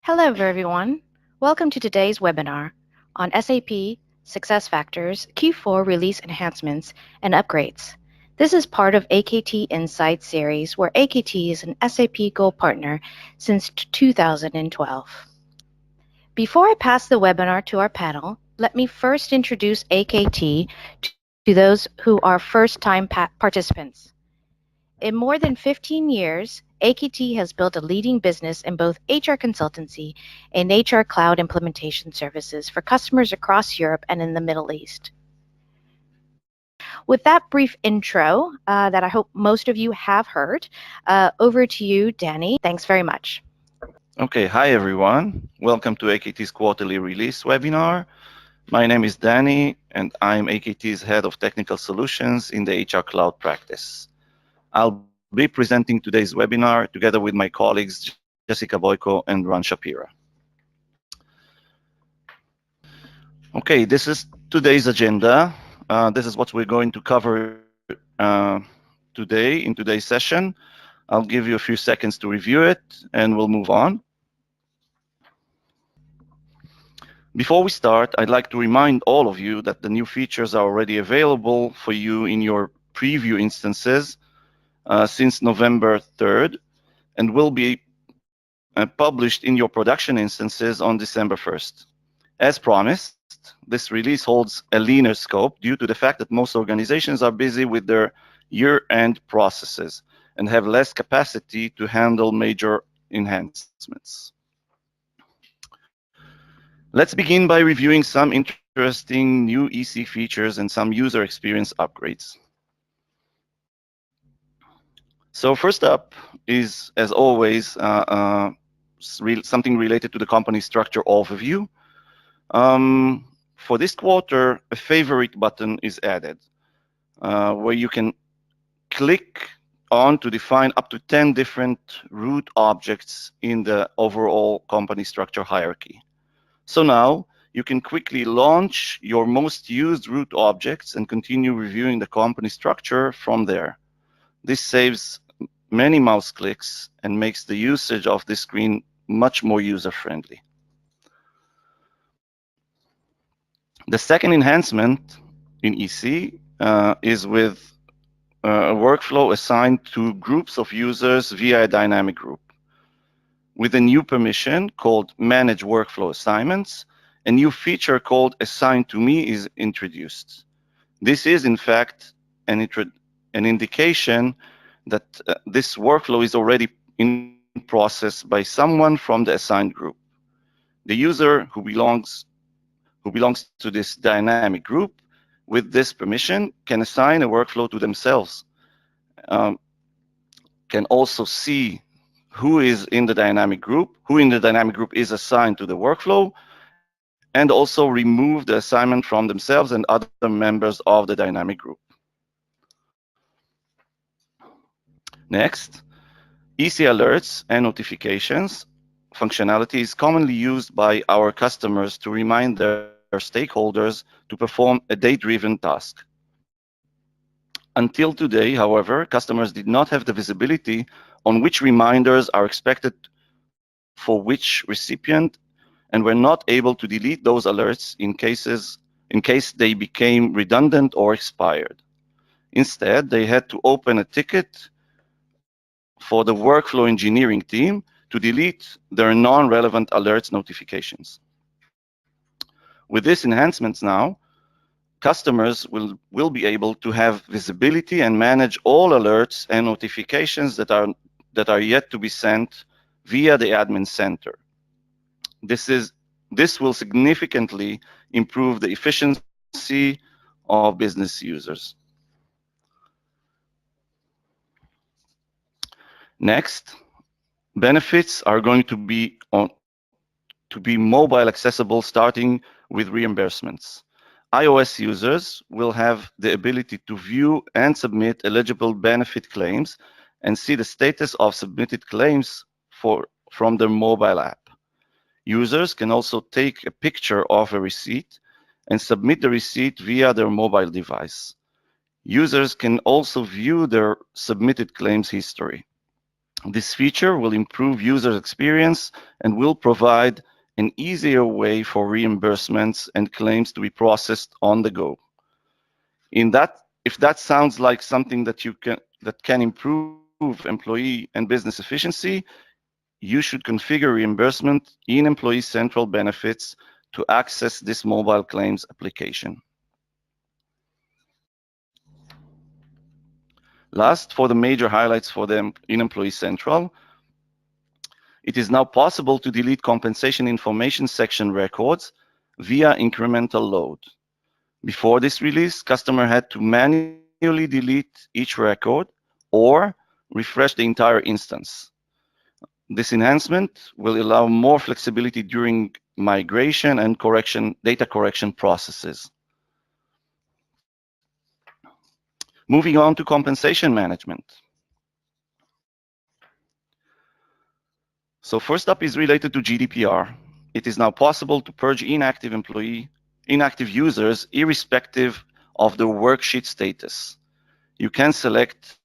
Hello, everyone. Welcome to today's webinar on SAP SuccessFactors Q4 release enhancements and upgrades. This is part of AKT Insight series, where AKT is an SAP Gold partner since 2012. Before I pass the webinar to our panel, let me first introduce AKT to those who are first-time participants. In more than 15 years, AKT has built a leading business in both HR consultancy and HR cloud implementation services for customers across Europe and in the Middle East. With that brief intro that I hope most of you have heard, over to you, Danny. Thanks very much. Okay, hi everyone. Welcome to AKT's quarterly release webinar. My name is Danny, and I'm AKT's Head of Technical Solutions in the HR Cloud practice. I'll be presenting today's webinar together with my colleagues Jessica Boyko and Ron Shapira. Okay, this is today's agenda. This is what we're going to cover today in today's session. I'll give you a few seconds to review it, and we'll move on. Before we start, I'd like to remind all of you that the new features are already available for you in your preview instances since November 3rd, and will be published in your production instances on December 1st. As promised, this release holds a leaner scope due to the fact that most organizations are busy with their year-end processes and have less capacity to handle major enhancements. Let's begin by reviewing some interesting new EC features and some user experience upgrades. So first up is, as always, something related to the company structure overview. For this quarter, a favorite button is added, where you can click on to define up to 10 different root objects in the overall company structure hierarchy. So now you can quickly launch your most used root objects and continue reviewing the company structure from there. This saves many mouse clicks and makes the usage of this screen much more user-friendly. The second enhancement in EC is with a workflow assigned to groups of users via a dynamic group. With a new permission called Manage Workflow Assignments, a new feature called Assign to Me is introduced. This is, in fact, an indication that this workflow is already in process by someone from the assigned group. The user who belongs to this dynamic group with this permission can assign a workflow to themselves, can also see who is in the dynamic group, who in the dynamic group is assigned to the workflow, and also remove the assignment from themselves and other members of the dynamic group. Next, EC alerts and notifications functionality is commonly used by our customers to remind their stakeholders to perform a date-driven task. Until today, however, customers did not have the visibility on which reminders are expected for which recipient, and were not able to delete those alerts in case they became redundant or expired. Instead, they had to open a ticket for the workflow engineering team to delete their non-relevant alerts notifications. With these enhancements now, customers will be able to have visibility and manage all alerts and notifications that are yet to be sent via the admin center. This will significantly improve the efficiency of business users. Next, benefits are going to be mobile accessible, starting with reimbursements. iOS users will have the ability to view and submit eligible benefit claims and see the status of submitted claims from their mobile app. Users can also take a picture of a receipt and submit the receipt via their mobile device. Users can also view their submitted claims history. This feature will improve user experience and will provide an easier way for reimbursements and claims to be processed on the go. If that sounds like something that can improve employee and business efficiency, you should configure reimbursement in Employee Central Benefits to access this mobile claims application. Last, for the major highlights for them in Employee Central, it is now possible to delete compensation information section records via incremental load. Before this release, customer had to manually delete each record or refresh the entire instance. This enhancement will allow more flexibility during migration and data correction processes. Moving on to compensation management. So first up is related to GDPR. It is now possible to purge inactive users irrespective of their worksheet status. You can select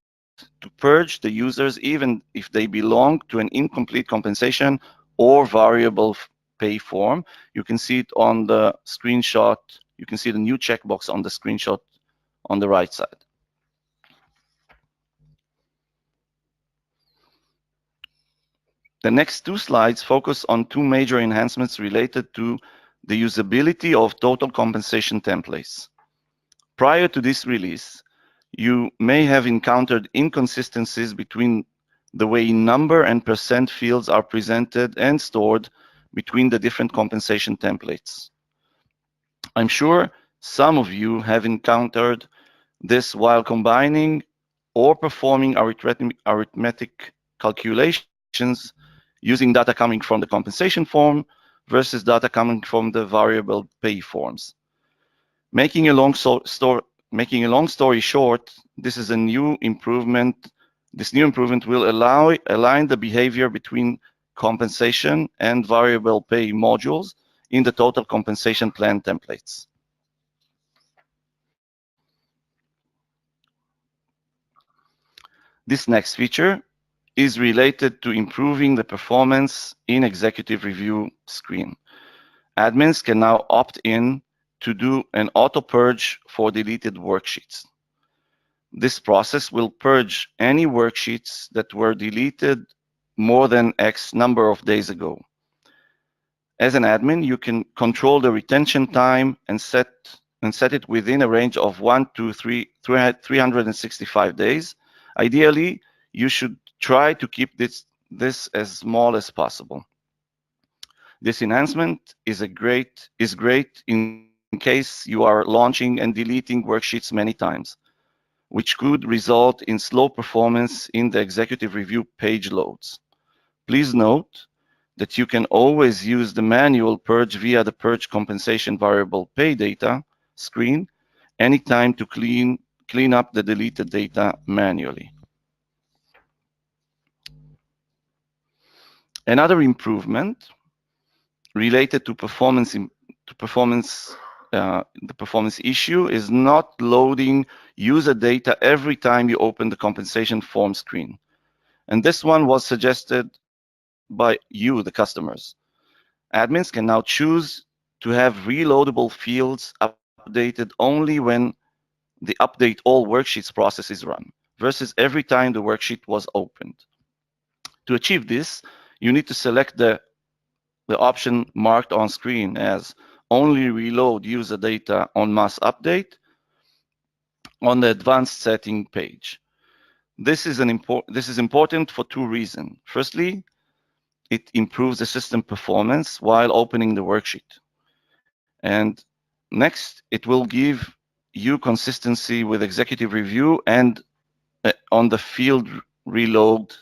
to purge the users even if they belong to an incomplete compensation or variable pay form. You can see it on the screenshot. You can see the new checkbox on the screenshot on the right side. The next two slides focus on two major enhancements related to the usability of total compensation templates. Prior to this release, you may have encountered inconsistencies between the way number and percent fields are presented and stored between the different compensation templates. I'm sure some of you have encountered this while combining or performing arithmetic calculations using data coming from the compensation form versus data coming from the variable pay forms. Making a long story short, this new improvement will align the behavior between compensation and variable pay modules in the total compensation plan templates. This next feature is related to improving the performance in executive review screen. Admins can now opt in to do an auto purge for deleted worksheets. This process will purge any worksheets that were deleted more than X number of days ago. As an admin, you can control the retention time and set it within a range of 365 days. Ideally, you should try to keep this as small as possible. This enhancement is great in case you are launching and deleting worksheets many times, which could result in slow performance in the executive review page loads. Please note that you can always use the manual purge via the purge compensation variable pay data screen anytime to clean up the deleted data manually. Another improvement related to the performance issue is not loading user data every time you open the compensation form screen. And this one was suggested by you, the customers. Admins can now choose to have reloadable fields updated only when the update all worksheets process is run, versus every time the worksheet was opened. To achieve this, you need to select the option marked on screen as only reload user data on mass update on the advanced setting page. This is important for two reasons. Firstly, it improves the system performance while opening the worksheet. And next, it will give you consistency with executive review and on the field reload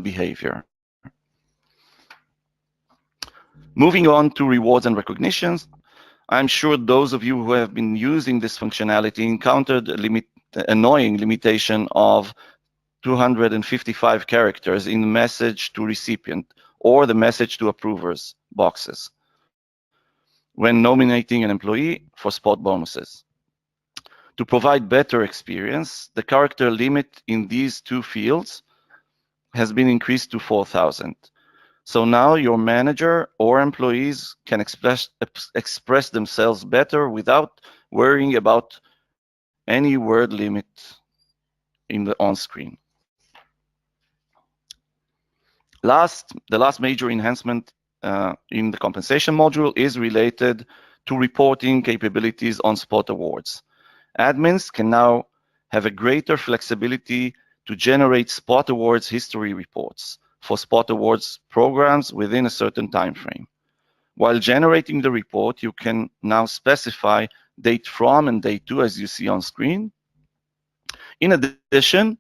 behavior. Moving on to rewards and recognitions, I'm sure those of you who have been using this functionality encountered annoying limitation of 255 characters in the message to recipient or the message to approvers boxes when nominating an employee for spot bonuses. To provide better experience, the character limit in these two fields has been increased to 4,000. So now your manager or employees can express themselves better without worrying about any word limit on screen. The last major enhancement in the compensation module is related to reporting capabilities on spot awards. Admins can now have a greater flexibility to generate spot awards history reports for spot awards programs within a certain time frame. While generating the report, you can now specify date from and date to, as you see on screen. In addition,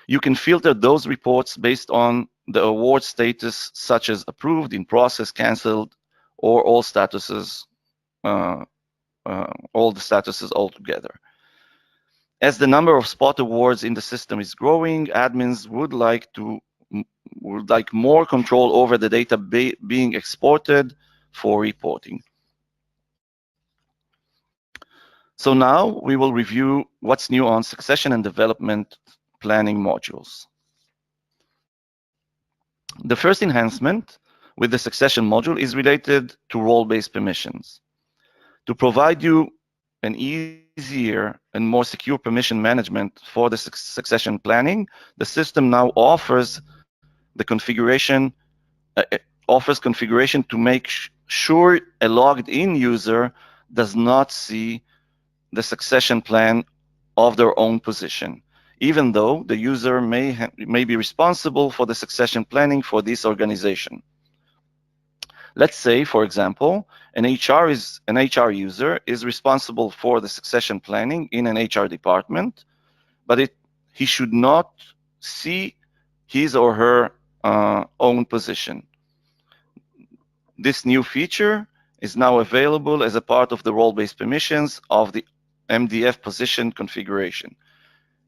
you can filter those reports based on the award status, such as approved, in process, canceled, or all statuses, all the statuses altogether. As the number of spot awards in the system is growing, admins would like more control over the data being exported for reporting. So now we will review what's new on succession and development planning modules. The first enhancement with the succession module is related to role-based permissions. To provide you an easier and more secure permission management for the succession planning, the system now offers configuration to make sure a logged-in user does not see the succession plan of their own position, even though the user may be responsible for the succession planning for this organization. Let's say, for example, an HR user is responsible for the succession planning in an HR department, but he should not see his or her own position. This new feature is now available as a part of the role-based permissions of the MDF position configuration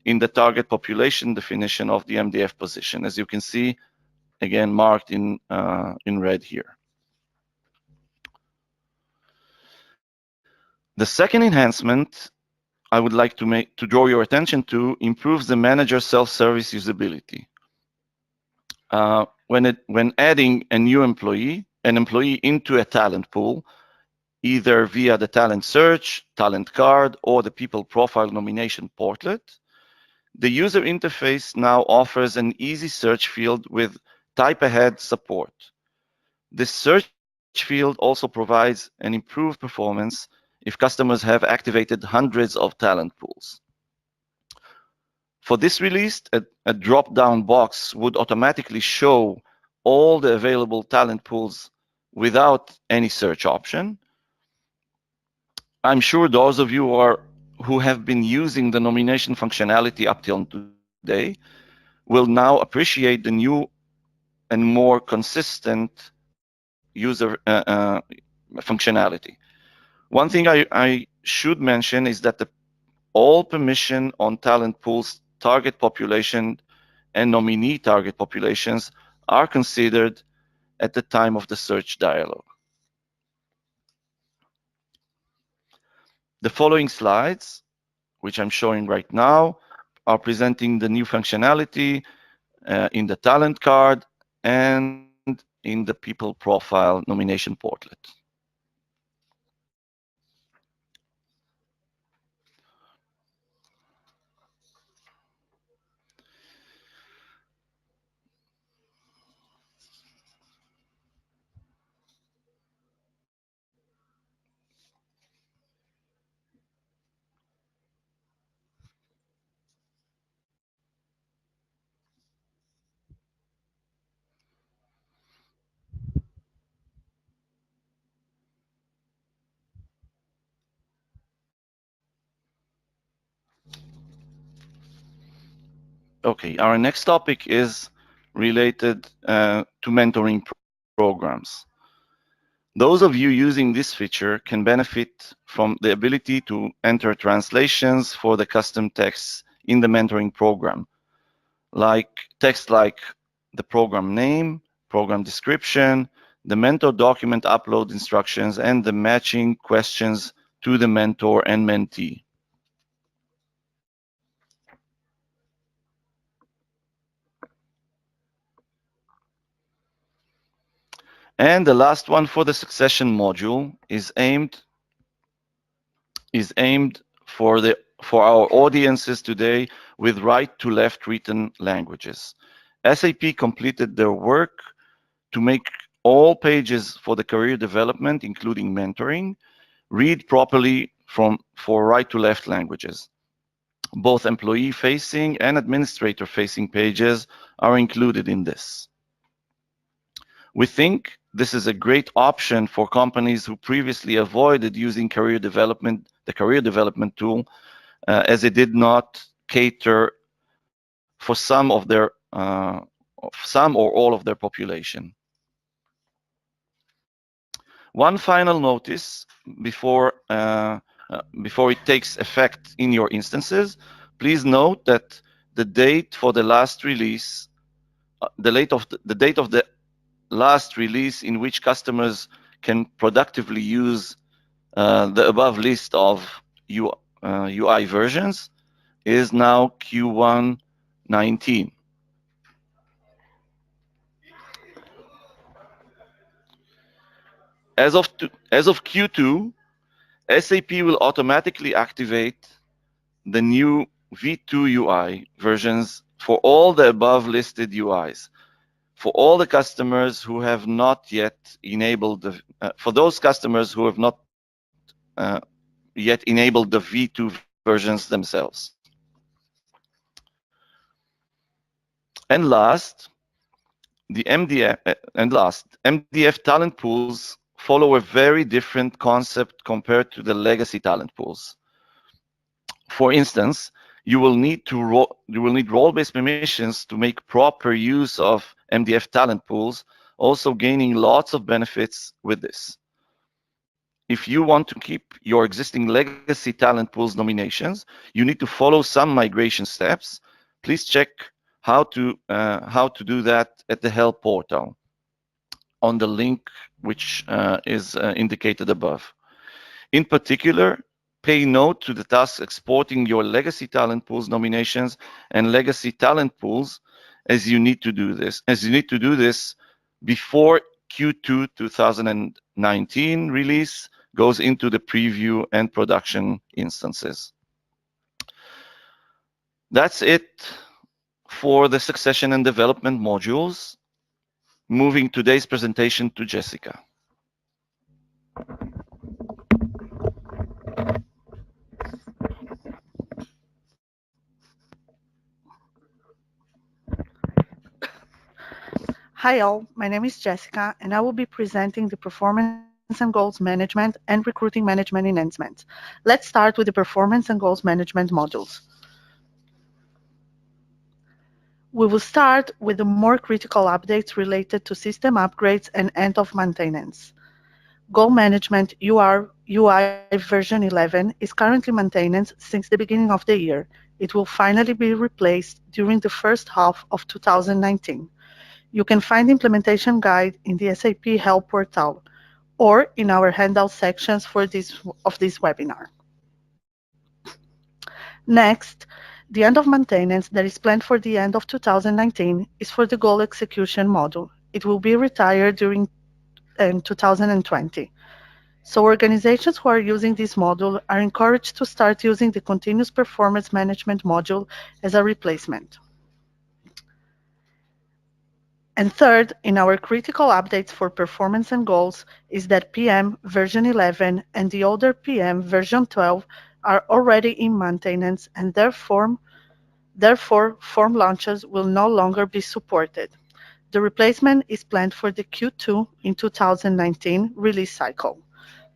in the target population definition of the MDF position, as you can see, again, marked in red here. The second enhancement I would like to draw your attention to improves the manager self-service usability. When adding an employee into a talent pool, either via the talent search, talent card, or the people profile nomination portlet, the user interface now offers an easy search field with type ahead support. This search field also provides an improved performance if customers have activated hundreds of talent pools. For this release, a drop-down box would automatically show all the available talent pools without any search option. I'm sure those of you who have been using the nomination functionality up till today will now appreciate the new and more consistent user functionality. One thing I should mention is that all permission on talent pools target population and nominee target populations are considered at the time of the search dialog. The following slides, which I'm showing right now, are presenting the new functionality in the talent card and in the people profile nomination portlet. Okay, our next topic is related to mentoring programs. Those of you using this feature can benefit from the ability to enter translations for the custom texts in the mentoring program, like text like the program name, program description, the mentor document upload instructions, and the matching questions to the mentor and mentee. And the last one for the succession module is aimed for our audiences today with right to left written languages. SAP completed their work to make all pages for the career development, including mentoring, read properly for right to left languages. Both employee facing and administrator facing pages are included in this. We think this is a great option for companies who previously avoided using the career development tool, as it did not cater for some or all of their population. One final notice before it takes effect in your instances. Please note that the date for the last release, the date of the last release in which customers can productively use the above list of UI versions is now Q1 19. As of Q2, SAP will automatically activate the new V2 UI versions for all the above listed UIs. For all the customers who have not yet enabled for those customers who have not yet enabled the V2 versions themselves. And last, MDF talent pools follow a very different concept compared to the legacy talent pools. For instance, you will need role-based permissions to make proper use of MDF talent pools, also gaining lots of benefits with this. If you want to keep your existing legacy talent pools nominations, you need to follow some migration steps. Please check how to do that at the help portal on the link which is indicated above. In particular, pay note to the task exporting your legacy talent pools nominations and legacy talent pools, as you need to do this before Q2 2019 release goes into the preview and production instances. That's it for the succession and development modules. Moving today's presentation to Jessica. Hi all, my name is Jessica and I will be presenting the Performance and Goals Management and Recruiting Management enhancements. Let's start with the Performance and Goals Management modules. We will start with the more critical updates related to system upgrades and end of maintenance. Goal Management UI version 11 is currently maintained since the beginning of the year. It will finally be replaced during the first half of 2019. You can find the implementation guide in the SAP Help portal or in our handout sections of this webinar. Next, the end of maintenance that is planned for the end of 2019 is for the goal execution module. It will be retired during 2020. So organizations who are using this module are encouraged to start using the continuous performance management module as a replacement. And third, in our critical updates for performance and goals is that PM version 11 and the older PM version 12 are already in maintenance and therefore form launches will no longer be supported. The replacement is planned for the Q2 in 2019 release cycle.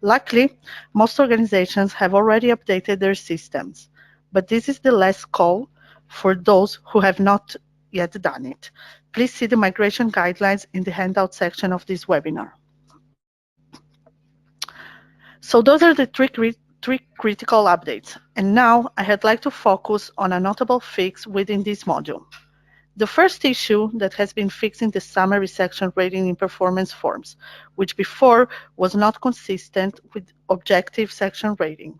Luckily, most organizations have already updated their systems, but this is the last call for those who have not yet done it. Please see the migration guidelines in the handout section of this webinar. So those are the three critical updates. And now I'd like to focus on a notable fix within this module. The first issue that has been fixed in the summary section rating in performance forms, which before was not consistent with objective section rating.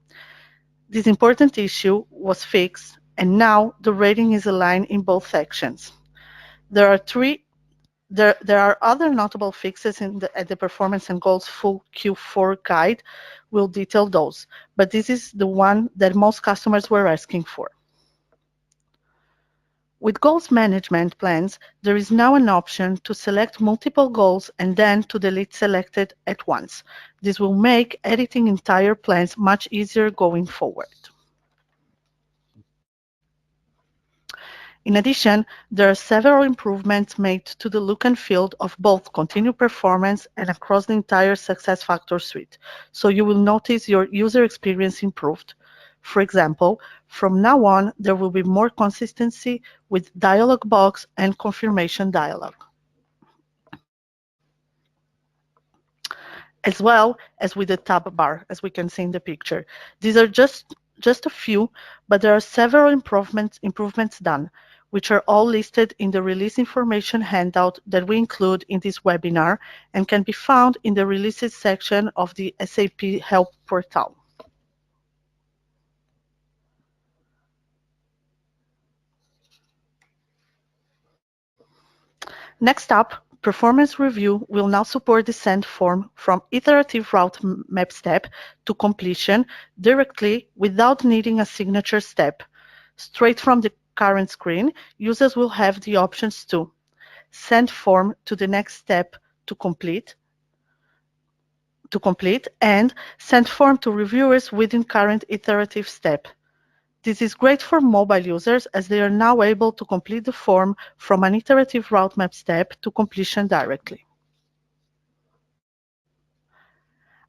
This important issue was fixed, and now the rating is aligned in both sections. There are three There are other notable fixes at the Performance and Goals full Q4 guide. We'll detail those, but this is the one that most customers were asking for. With goals management plans, there is now an option to select multiple goals and then to delete selected at once. This will make editing entire plans much easier going forward. In addition, there are several improvements made to the look and feel of both continued performance and across the entire SuccessFactors suite, so you will notice your user experience improved. For example, from now on, there will be more consistency with dialog box and confirmation dialog, as well as with the tab bar, as we can see in the picture. These are just a few, but there are several improvements done, which are all listed in the release information handout that we include in this webinar and can be found in the releases section of the SAP Help portal. Next up, Performance Review will now support the send form from iterative route map step to completion directly without needing a signature step. Straight from the current screen, users will have the options to send form to the next step to complete, and send form to reviewers within current iterative step. This is great for mobile users as they are now able to complete the form from an iterative route map step to completion directly.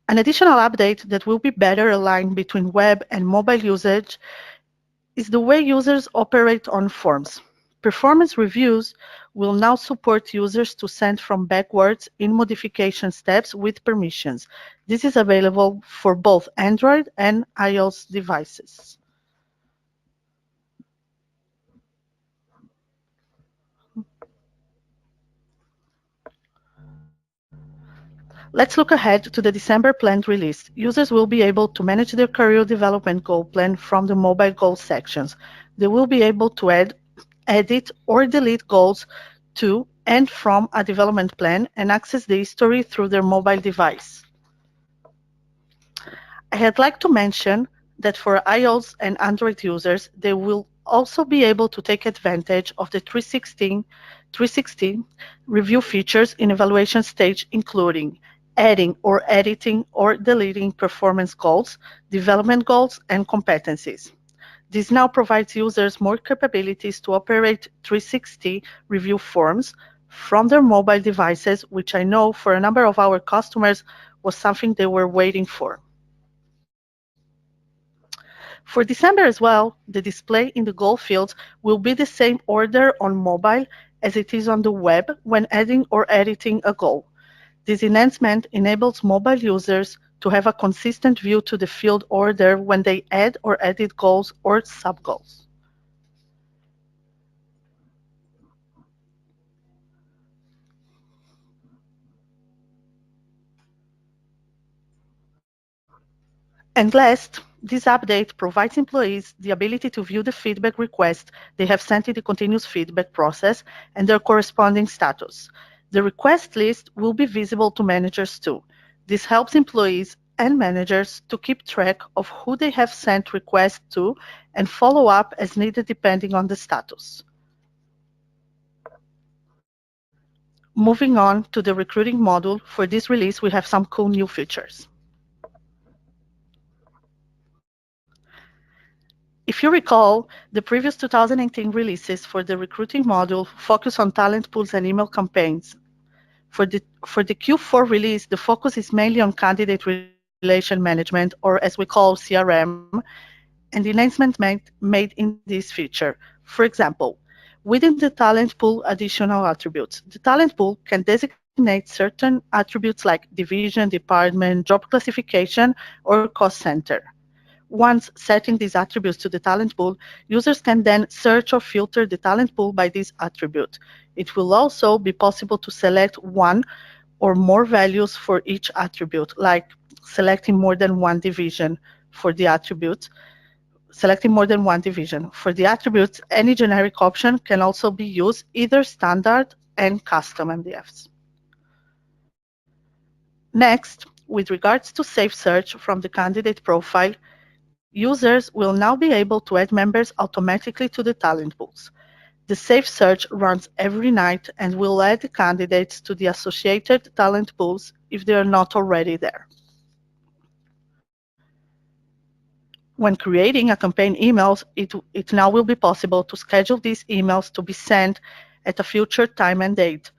An additional update that will be better aligned between web and mobile usage is the way users operate on forms. Performance reviews will now support users to send from backwards in modification steps with permissions. This is available for both Android and iOS devices. Let's look ahead to the December planned release. Users will be able to manage their career development goal plan from the mobile goals sections. They will be able to add, edit, or delete goals to and from a development plan and access the history through their mobile device. I'd like to mention that for iOS and Android users, they will also be able to take advantage of the 360 review features in evaluation stage, including adding or editing or deleting performance goals, development goals, and competencies. This now provides users more capabilities to operate 360 review forms from their mobile devices, which I know for a number of our customers was something they were waiting for. For December as well, the display in the goal fields will be the same order on mobile as it is on the web when adding or editing a goal. This enhancement enables mobile users to have a consistent view to the field order when they add or edit goals or sub-goals. And last, this update provides employees the ability to view the feedback request they have sent in the continuous feedback process and their corresponding status. The request list will be visible to managers too. This helps employees and managers to keep track of who they have sent requests to and follow up as needed depending on the status. Moving on to the recruiting module, for this release we have some cool new features. If you recall, the previous 2018 releases for the recruiting module focus on talent pools and email campaigns. For the Q4 release, the focus is mainly on candidate relation management, or as we call CRM, and the enhancement made in this feature. For example, within the talent pool additional attributes, the talent pool can designate certain attributes like division, department, job classification, or cost center. Once setting these attributes to the talent pool, users can then search or filter the talent pool by this attribute. It will also be possible to select one or more values for each attribute, like selecting more than one division for the attributes. Selecting more than one division. For the attributes, any generic option can also be used, either standard and custom MDFs. Next, with regards to Safe Search from the candidate profile, users will now be able to add members automatically to the talent pools. The Safe Search runs every night and will add the candidates to the associated talent pools if they are not already there. When creating a campaign emails, it now will be possible to schedule these emails to be sent at a future time and date,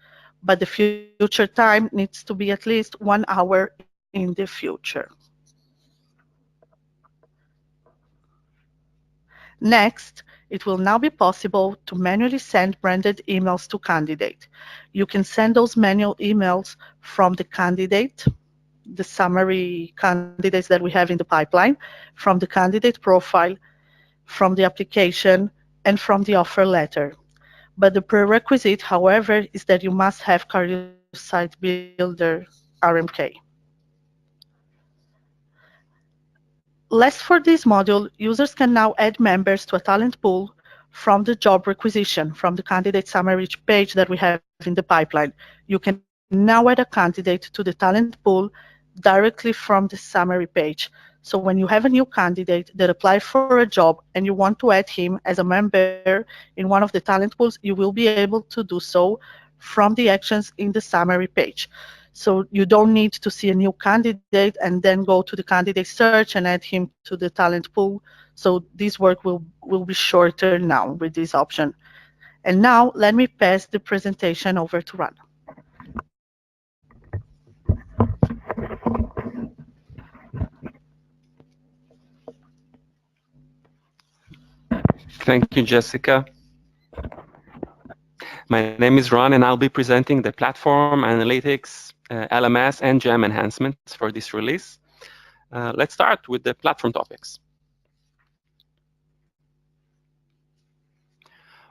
but the future time needs to be at least 1 hour in the future. Next, it will now be possible to manually send branded emails to candidate. You can send those manual emails from the candidate, the summary candidates that we have in the pipeline, from the candidate profile, from the application, and from the offer letter. But the prerequisite, however, is that you must have Career Site Builder RMK. Last, for this module, users can now add members to a talent pool from the job requisition, from the candidate summary page that we have in the pipeline. You can now add a candidate to the talent pool directly from the summary page. So when you have a new candidate that applied for a job and you want to add him as a member in one of the talent pools, you will be able to do so from the actions in the summary page. So you don't need to see a new candidate and then go to the candidate search and add him to the talent pool. So this work will be shorter now with this option. And now let me pass the presentation over to Ran. Thank you, Jessica. My name is Ron, and I'll be presenting the platform, analytics, LMS, and Jam enhancements for this release. Let's start with the platform topics.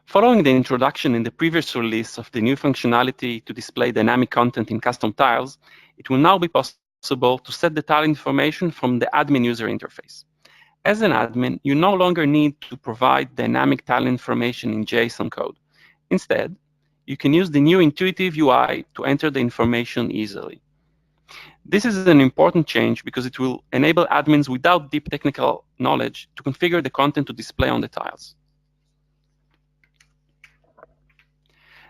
Following the introduction in the previous release of the new functionality to display dynamic content in custom tiles, it will now be possible to set the tile information from the admin user interface. As an admin, you no longer need to provide dynamic tile information in JSON code. Instead, you can use the new intuitive UI to enter the information easily. This is an important change because it will enable admins without deep technical knowledge to configure the content to display on the tiles.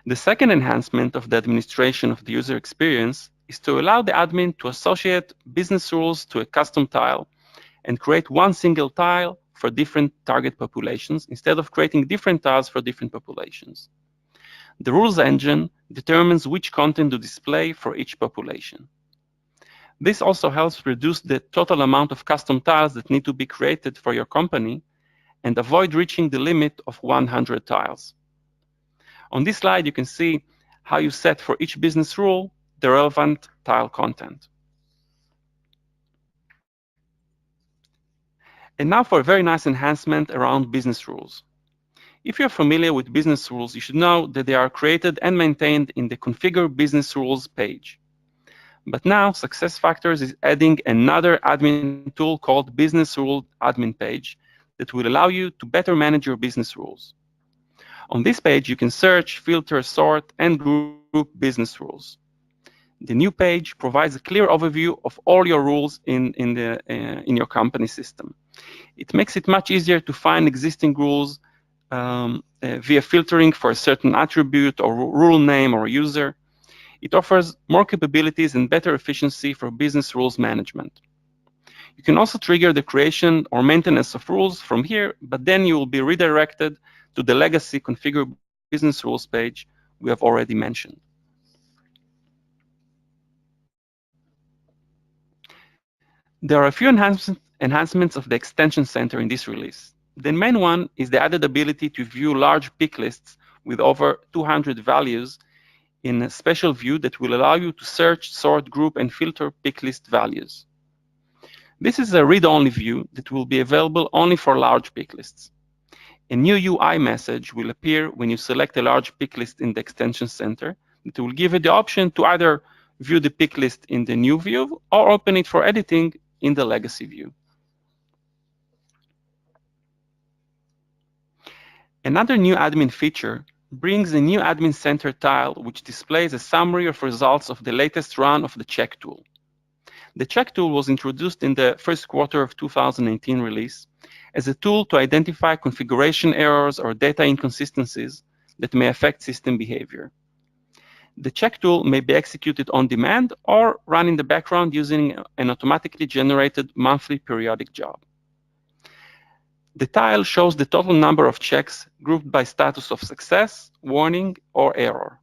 The second enhancement of the administration of the user experience is to allow the admin to associate business rules to a custom tile and create one single tile for different target populations instead of creating different tiles for different populations. The rules engine determines which content to display for each population. This also helps reduce the total amount of custom tiles that need to be created for your company and avoid reaching the limit of 100 tiles. On this slide, you can see how you set for each business rule the relevant tile content. And now for a very nice enhancement around business rules. If you're familiar with business rules, you should know that they are created and maintained in the Configure Business Rules page. But now SuccessFactors is adding another admin tool called Business Rule Admin Page that will allow you to better manage your business rules. On this page, you can search, filter, sort, and group business rules. The new page provides a clear overview of all your rules in your company system. It makes it much easier to find existing rules via filtering for a certain attribute or rule name or user. It offers more capabilities and better efficiency for business rules management. You can also trigger the creation or maintenance of rules from here, but then you will be redirected to the legacy Configure Business Rules page we have already mentioned. There are a few enhancements of the Extension Center in this release. The main one is the added ability to view large pick lists with over 200 values in a special view that will allow you to search, sort, group, and filter pick list values. This is a read-only view that will be available only for large pick lists. A new UI message will appear when you select a large pick list in the Extension Center. It will give you the option to either view the pick list in the new view or open it for editing in the legacy view. Another new admin feature brings a new Admin Center tile, which displays a summary of results of the latest run of the check tool. The check tool was introduced in the first quarter of 2018 release as a tool to identify configuration errors or data inconsistencies that may affect system behavior. The check tool may be executed on demand or run in the background using an automatically generated monthly periodic job. The tile shows the total number of checks grouped by status of success, warning, or error.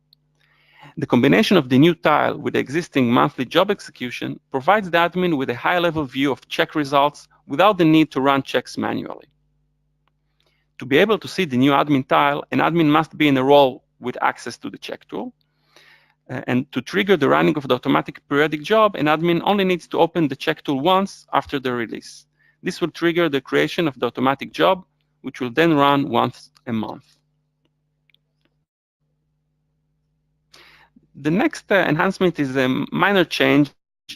The combination of the new tile with the existing monthly job execution provides the admin with a high-level view of check results without the need to run checks manually. To be able to see the new admin tile, an admin must be in a role with access to the check tool. And to trigger the running of the automatic periodic job, an admin only needs to open the check tool once after the release. This will trigger the creation of the automatic job, which will then run once a month. The next enhancement is a minor change,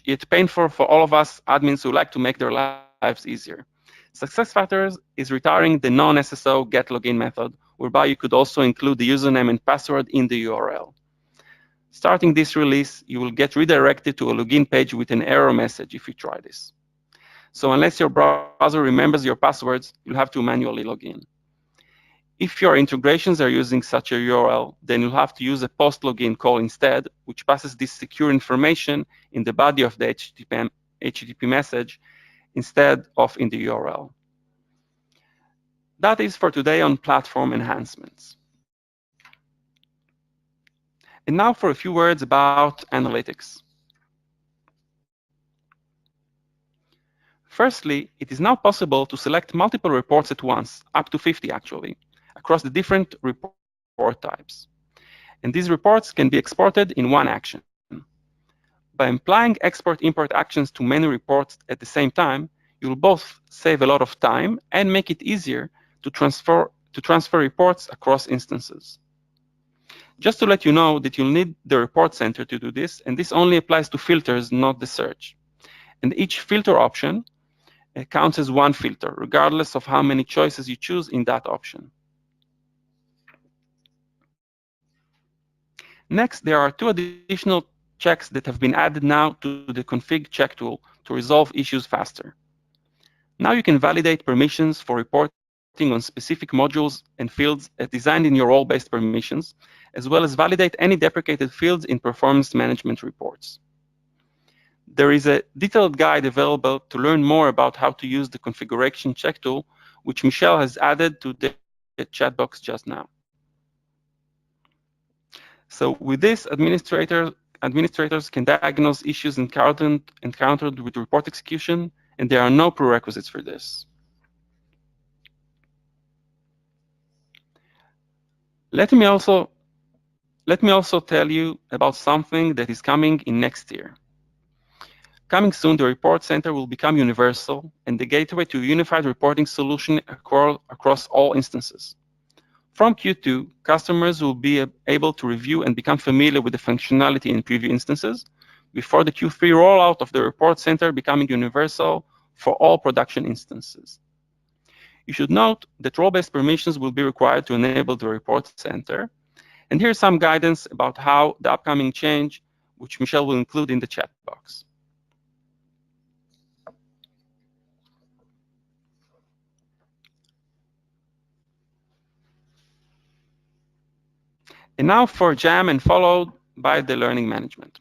yet painful for all of us admins who like to make their lives easier. SuccessFactors is retiring the non-SSO getLogin method, whereby you could also include the username and password in the URL. Starting this release, you will get redirected to a login page with an error message if you try this. So unless your browser remembers your passwords, you'll have to manually log in. If your integrations are using such a URL, then you'll have to use a post-login call instead, which passes this secure information in the body of the HTTP message instead of in the URL. That is for today on platform enhancements. And now for a few words about analytics. Firstly, it is now possible to select multiple reports at once, up to 50 actually, across the different report types. And these reports can be exported in one action. By applying export-import actions to many reports at the same time, you will both save a lot of time and make it easier to transfer reports across instances. Just to let you know that you'll need the report center to do this, and this only applies to filters, not the search. And each filter option counts as one filter, regardless of how many choices you choose in that option. Next, there are two additional checks that have been added now to the config check tool to resolve issues faster. Now you can validate permissions for reporting on specific modules and fields designed in your role-based permissions, as well as validate any deprecated fields in performance management reports. There is a detailed guide available to learn more about how to use the configuration check tool, which Michelle has added to the chat box just now. So with this, administrators can diagnose issues encountered with report execution, and there are no prerequisites for this. Let me also tell you about something that is coming in next year. Coming soon, the report center will become universal and the gateway to a unified reporting solution across all instances. From Q2, customers will be able to review and become familiar with the functionality in preview instances before the Q3 rollout of the report center becoming universal for all production instances. You should note that role-based permissions will be required to enable the report center. And here's some guidance about how the upcoming change, which Michelle will include in the chat box. And now for Jam, and followed by the learning management.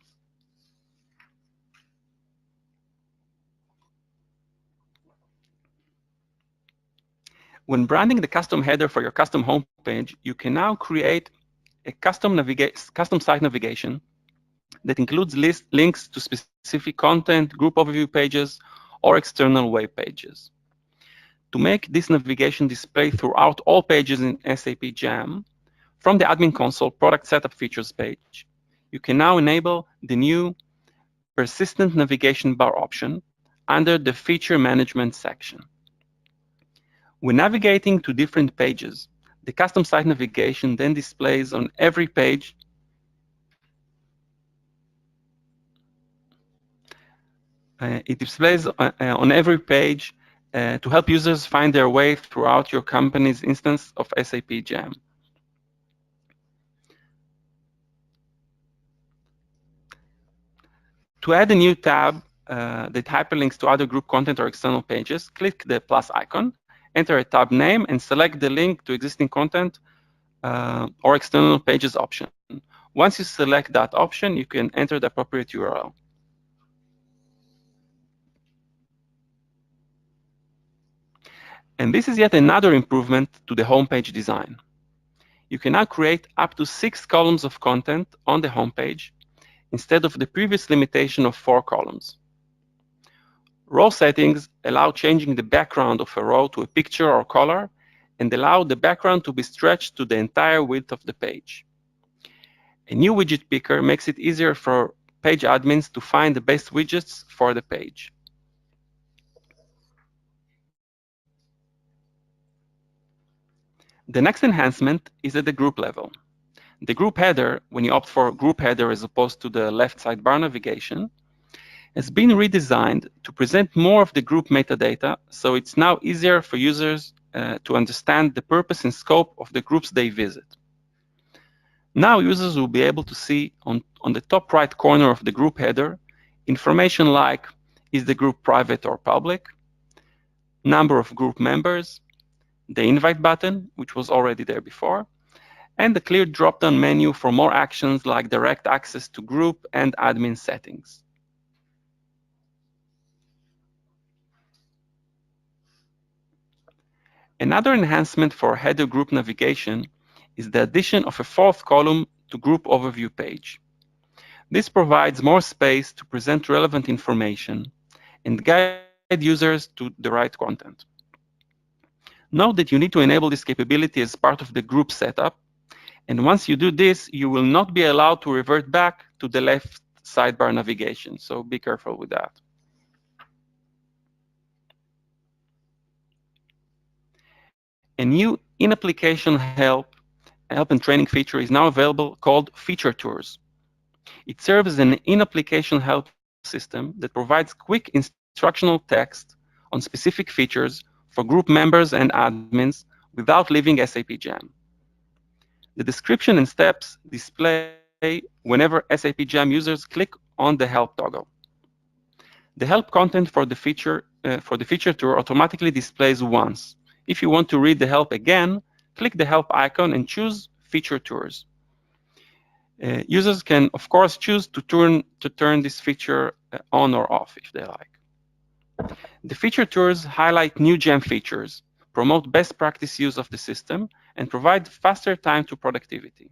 When branding the custom header for your custom homepage, you can now create a custom site navigation that includes links to specific content, group overview pages, or external web pages. To make this navigation display throughout all pages in SAP Jam, from the Admin Console Product Setup Features page, you can now enable the new Persistent Navigation Bar option under the Feature Management section. When navigating to different pages, the custom site navigation then displays on every page to help users find their way throughout your company's instance of SAP Jam. To add a new tab that hyperlinks to other group content or external pages, click the plus icon, enter a tab name, and select the link to existing content or external pages option. Once you select that option, you can enter the appropriate URL. And this is yet another improvement to the homepage design. You can now create up to 6 columns of content on the homepage instead of the previous limitation of 4 columns. Row settings allow changing the background of a row to a picture or color and allow the background to be stretched to the entire width of the page. A new widget picker makes it easier for page admins to find the best widgets for the page. The next enhancement is at the group level. The group header, when you opt for group header as opposed to the left sidebar navigation, has been redesigned to present more of the group metadata, so it's now easier for users to understand the purpose and scope of the groups they visit. Now users will be able to see on the top right corner of the group header information like, is the group private or public, number of group members, the invite button, which was already there before, and the clear drop-down menu for more actions like direct access to group and admin settings. Another enhancement for header group navigation is the addition of a 4th column to group overview page. This provides more space to present relevant information and guide users to the right content. Note that you need to enable this capability as part of the group setup, and once you do this, you will not be allowed to revert back to the left sidebar navigation, so be careful with that. A new in-application help and training feature is now available called Feature Tours. It serves as an in-application help system that provides quick instructional text on specific features for group members and admins without leaving SAP Jam. The description and steps display whenever SAP Jam users click on the help toggle. The help content for the feature tour automatically displays once. If you want to read the help again, click the help icon and choose Feature Tours. Users can, of course, choose to turn this feature on or off if they like. The feature tours highlight new Jam features, promote best practice use of the system, and provide faster time to productivity.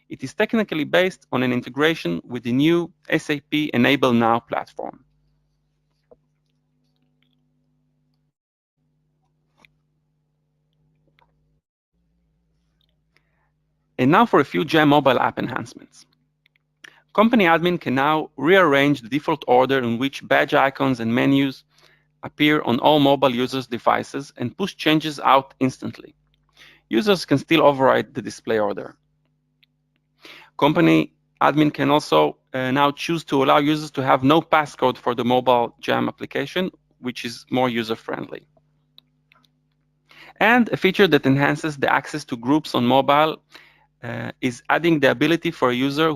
It is technically based on an integration with the new SAP Enable Now platform. And now for a few Jam mobile app enhancements. Company admin can now rearrange the default order in which badge icons and menus appear on all mobile users' devices and push changes out instantly. Users can still override the display order. Company admin can also now choose to allow users to have no passcode for the mobile Jam application, which is more user-friendly. And a feature that enhances the access to groups on mobile is adding the ability for users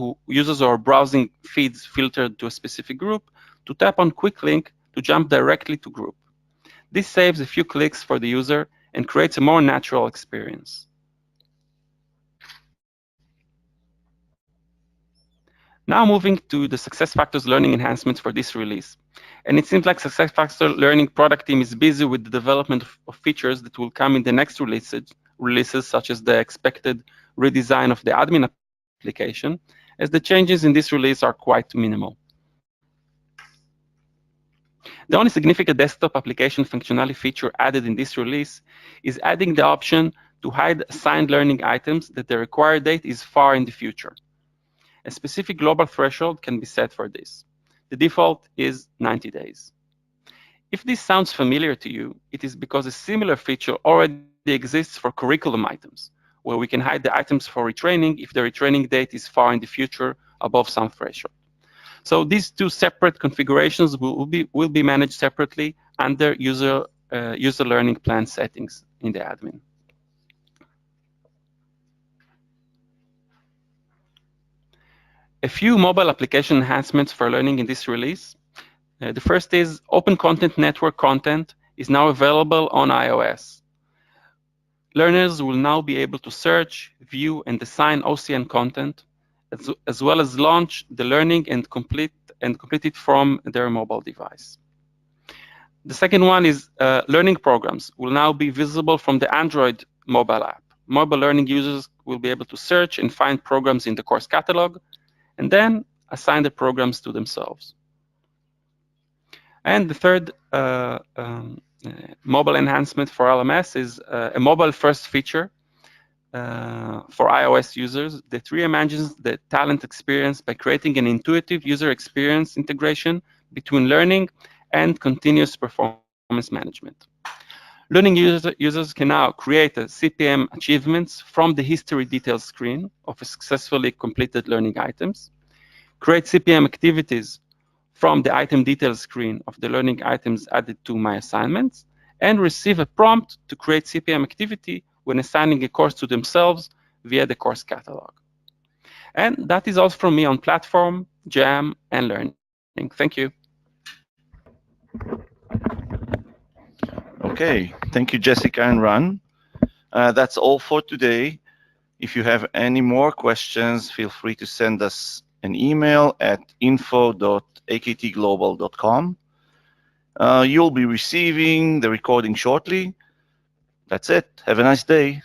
who are browsing feeds filtered to a specific group to tap on quick link to jump directly to group. This saves a few clicks for the user and creates a more natural experience. Now moving to the SuccessFactors learning enhancements for this release. And it seems like SuccessFactors learning product team is busy with the development of features that will come in the next releases, such as the expected redesign of the admin application, as the changes in this release are quite minimal. The only significant desktop application functionality feature added in this release is adding the option to hide assigned learning items that the required date is far in the future. A specific global threshold can be set for this. The default is 90 days. If this sounds familiar to you, it is because a similar feature already exists for curriculum items, where we can hide the items for retraining if the retraining date is far in the future above some threshold. So these two separate configurations will be managed separately under user learning plan settings in the admin. A few mobile application enhancements for learning in this release. The first is Open Content Network content is now available on iOS. Learners will now be able to search, view, and assign OCN content, as well as launch the learning and complete it from their mobile device. The second one is learning programs will now be visible from the Android mobile app. Mobile learning users will be able to search and find programs in the course catalog, and then assign the programs to themselves. And the third mobile enhancement for LMS is a mobile-first feature for iOS users that reimagines the talent experience by creating an intuitive user experience integration between learning and continuous performance management. Learning users can now create a CPM achievements from the history details screen of successfully completed learning items, create CPM activities from the item details screen of the learning items added to my assignments, and receive a prompt to create CPM activity when assigning a course to themselves via the course catalog. And that is all from me on platform, Jam, and learning. Thank you. Okay, thank you, Jessica and Ran. That's all for today. If you have any more questions, feel free to send us an email at info@aktglobal.com. You'll be receiving the recording shortly. That's it. Have a nice day.